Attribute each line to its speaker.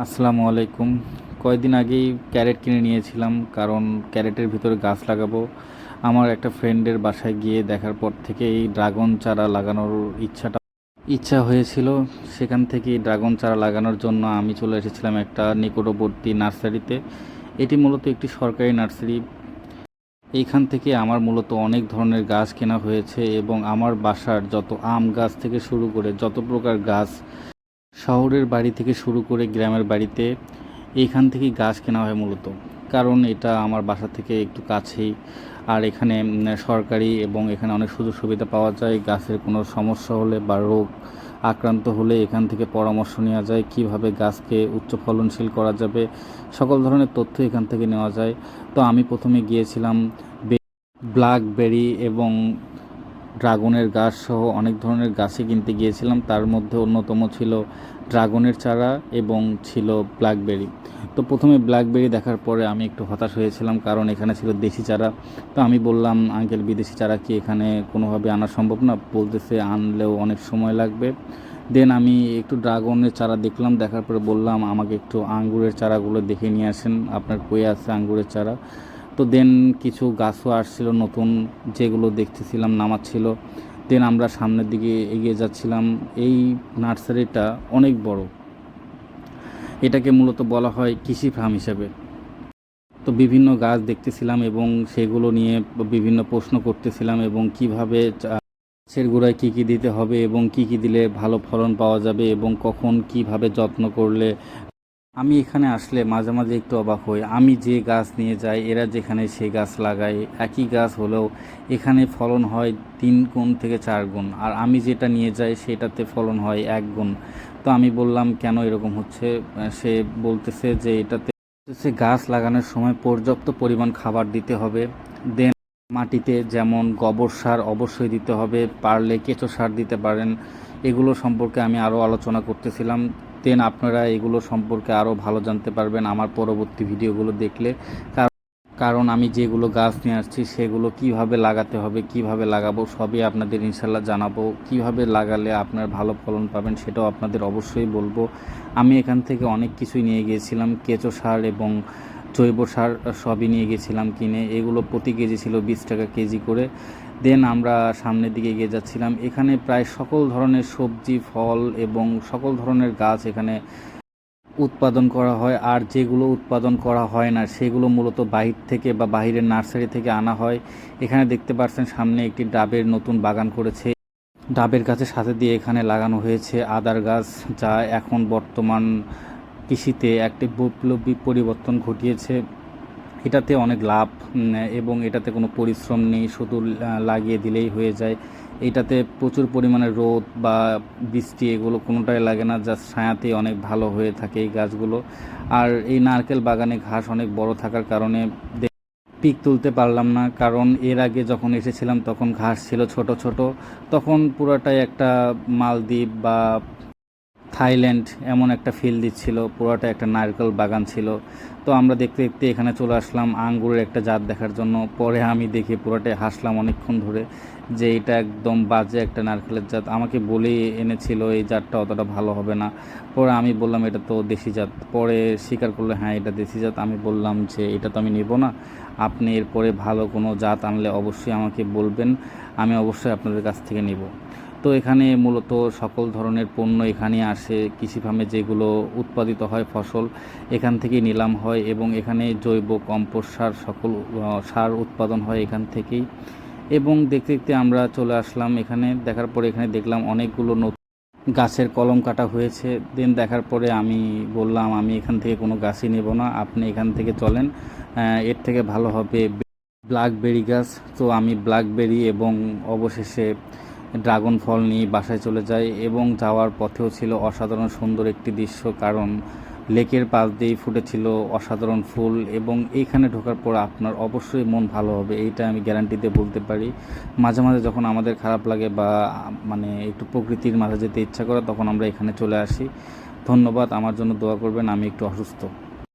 Speaker 1: আসসালামু আলাইকুম। কয়েকদিন আগেই ক্যারেট কিনে নিয়েছিলাম, কারণ ক্যারেটের ভিতরে গাছ লাগাবো। আমার একটা ফ্রেন্ডের বাসায় গিয়ে দেখার পর থেকে এই ড্রাগন চারা লাগানোর ইচ্ছা হয়েছিল। সেখান থেকে ড্রাগন চারা লাগানোর জন্য আমি চলে এসেছিলাম একটা নিকটবর্তী নার্সারিতে। এটি মূলত একটি সরকারি নার্সারি। এইখান থেকে আমার মূলত অনেক ধরনের গাছ কেনা হয়েছে এবং আমার বাসার যত আম গাছ থেকে শুরু করে যত প্রকার গাছ, শহরের বাড়ি থেকে শুরু করে গ্রামের বাড়িতে এইখান থেকেই গাছ কেনা হয় মূলত। কারণ এটা আমার বাসা থেকে একটু কাছেই। আর এখানে সরকারি এবং এখানে অনেক সুযোগ সুবিধা পাওয়া যায়। গাছের কোনো সমস্যা হলে বা রোগ আক্রান্ত হলে এখান থেকে পরামর্শ নেওয়া যায়, কিভাবে গাছকে উচ্চ ফলনশীল করা যাবে। সকল ধরনের তথ্য এখান থেকে নেওয়া যায়। তো আমি প্রথমে গিয়েছিলাম ব্ল্যাকবেরি এবং ড্রাগনের গাছ সহ অনেক ধরনের গাছই কিনতে গিয়েছিলাম। তার মধ্যে অন্যতম ছিল ড্রাগনের চারা এবং ছিল ব্ল্যাকবেরি। তো প্রথমে ব্ল্যাকবেরি দেখার পরে আমি একটু হতাশ হয়েছিলাম, কারণ এখানে ছিল দেশি চারা। তো আমি বললাম, আঙ্কেল, বিদেশি চারা কি এখানে কোনোভাবে আনা সম্ভব না? বলতেছে আনলেও অনেক সময় লাগবে। দেন আমি একটু ড্রাগনের চারা দেখলাম, দেখার পরে বললাম আমাকে একটু আঙ্গুরের চারাগুলো দেখে নিয়ে আসেন, আপনার কই আছে আঙ্গুরের চারা। তো দেন কিছু গাছও আসছিল নতুন, যেগুলো দেখতেছিলাম নামাচ্ছিল। দেন আমরা সামনের দিকে এগিয়ে যাচ্ছিলাম। এই নার্সারিটা অনেক বড়। এটাকে মূলত বলা হয় কৃষি ফার্ম হিসেবে। তো বিভিন্ন গাছ দেখতেছিলাম এবং সেগুলো নিয়ে বিভিন্ন প্রশ্ন করতেছিলাম, এবং কিভাবে গাছের গোড়ায় কী কী দিতে হবে এবং কী কী দিলে ভালো ফলন পাওয়া যাবে এবং কখন কিভাবে যত্ন করলে। আমি এখানে আসলে মাঝে মাঝে একটু অবাক হই। আমি যে গাছ নিয়ে যাই, এরা যেখানে সে গাছ লাগায়, একই গাছ হলেও এখানে ফলন হয় 3 গুণ থেকে 4 গুণ, আর আমি যেটা নিয়ে যাই সেটাতে ফলন হয় 1 গুণ। তো আমি বললাম কেন এরকম হচ্ছে। সে বলতেছে যে এটাতে গাছ লাগানোর সময় পর্যাপ্ত পরিমাণ খাবার দিতে হবে। দেন মাটিতে যেমন গোবর সার অবশ্যই দিতে হবে, পারলে কেঁচো সার দিতে পারেন। এগুলো সম্পর্কে আমি আরও আলোচনা করতেছিলাম। দেন আপনারা এগুলো সম্পর্কে আরও ভালো জানতে পারবেন আমার পরবর্তী ভিডিওগুলো দেখলে। কারণ আমি যেগুলো গাছ নিয়ে আসছি সেগুলো কিভাবে লাগাতে হবে, কিভাবে লাগাবো, সবই আপনাদের ইনশাল্লাহ জানাবো। কিভাবে লাগালে আপনার ভালো ফলন পাবেন সেটাও আপনাদের অবশ্যই বলবো। আমি এখান থেকে অনেক কিছুই নিয়ে গিয়েছিলাম, কেঁচো সার এবং জৈব সার সবই নিয়ে গেছিলাম কিনে। এগুলো প্রতি কেজি ছিল 20 টাকা কেজি করে। দেন আমরা সামনের দিকে এগিয়ে যাচ্ছিলাম। এখানে প্রায় সকল ধরনের সবজি, ফল এবং সকল ধরনের গাছ এখানে উৎপাদন করা হয়। আর যেগুলো উৎপাদন করা হয় না সেগুলো মূলত বাহির থেকে বা বাহিরের নার্সারি থেকে আনা হয়। এখানে দেখতে পাচ্ছেন সামনে একটি ডাবের নতুন বাগান করেছে। ডাবের গাছের সাথে দিয়ে এখানে লাগানো হয়েছে আদার গাছ, যা এখন বর্তমান কৃষিতে একটি বৈপ্লবিক পরিবর্তন ঘটিয়েছে। এটাতে অনেক লাভ, এবং এটাতে কোনো পরিশ্রম নেই, শুধু লাগিয়ে দিলেই হয়ে যায়। এটাতে প্রচুর পরিমাণে রোদ বা বৃষ্টি এগুলো কোনোটাই লাগে না, জাস্ট ছায়াতেই অনেক ভালো হয়ে থাকে এই গাছগুলো। আর এই নারকেল বাগানে ঘাস অনেক বড় থাকার কারণে পিক তুলতে পারলাম না, কারণ এর আগে যখন এসেছিলাম তখন ঘাস ছিল ছোট ছোট। তখন পুরোটাই একটা মালদ্বীপ বা থাইল্যান্ড এমন একটা ফিল দিচ্ছিল, পুরোটা একটা নারকেল বাগান ছিল। তো আমরা দেখতে দেখতে এখানে চলে আসলাম আঙ্গুরের একটা জাত দেখার জন্য। পরে আমি দেখে পুরোটাই হাসলাম অনেকক্ষণ ধরে, যে এটা একদম বাজে একটা নারকেলের জাত। আমাকে বলেই এনেছিল এই জাতটা অতটা ভালো হবে না। পরে আমি বললাম এটা তো দেশি জাত। পরে স্বীকার করলো হ্যাঁ এটা দেশি জাত। আমি বললাম যে এটা তো আমি নেব না, আপনি এরপরে ভালো কোনো জাত আনলে অবশ্যই আমাকে বলবেন, আমি অবশ্যই আপনাদের কাছ থেকে নেব। তো এখানে মূলত সকল ধরনের পণ্য এখানে আসে, কৃষি ফার্মে যেগুলো উৎপাদিত হয় ফসল এখান থেকেই নিলাম হয়, এবং এখানে জৈব কম্পোস্ট সার সকল সার উৎপাদন হয় এখান থেকেই। এবং দেখতে দেখতে আমরা চলে আসলাম এখানে। দেখার পরে এখানে দেখলাম অনেকগুলো নতুন গাছের কলম কাটা হয়েছে। দেন দেখার পরে আমি বললাম আমি এখান থেকে কোনো গাছই নেব না, আপনি এখান থেকে চলেন, এর থেকে ভালো হবে ব্ল্যাকবেরি গাছ। তো আমি ব্ল্যাকবেরি এবং অবশেষে ড্রাগন ফল নিয়ে বাসায় চলে যাই। এবং যাওয়ার পথেও ছিল অসাধারণ সুন্দর একটি দৃশ্য, কারণ লেকের পাশ দিয়েই ফুটেছিল অসাধারণ ফুল, এবং এইখানে ঢোকার পর আপনার অবশ্যই মন ভালো হবে, এইটা আমি গ্যারান্টি দিয়ে বলতে পারি। মাঝে মাঝে যখন আমাদের খারাপ লাগে বা মানে একটু প্রকৃতির মাঝে যেতে ইচ্ছা করে তখন আমরা এখানে চলে আসি। ধন্যবাদ, আমার জন্য দোয়া করবেন, আমি একটু অসুস্থ।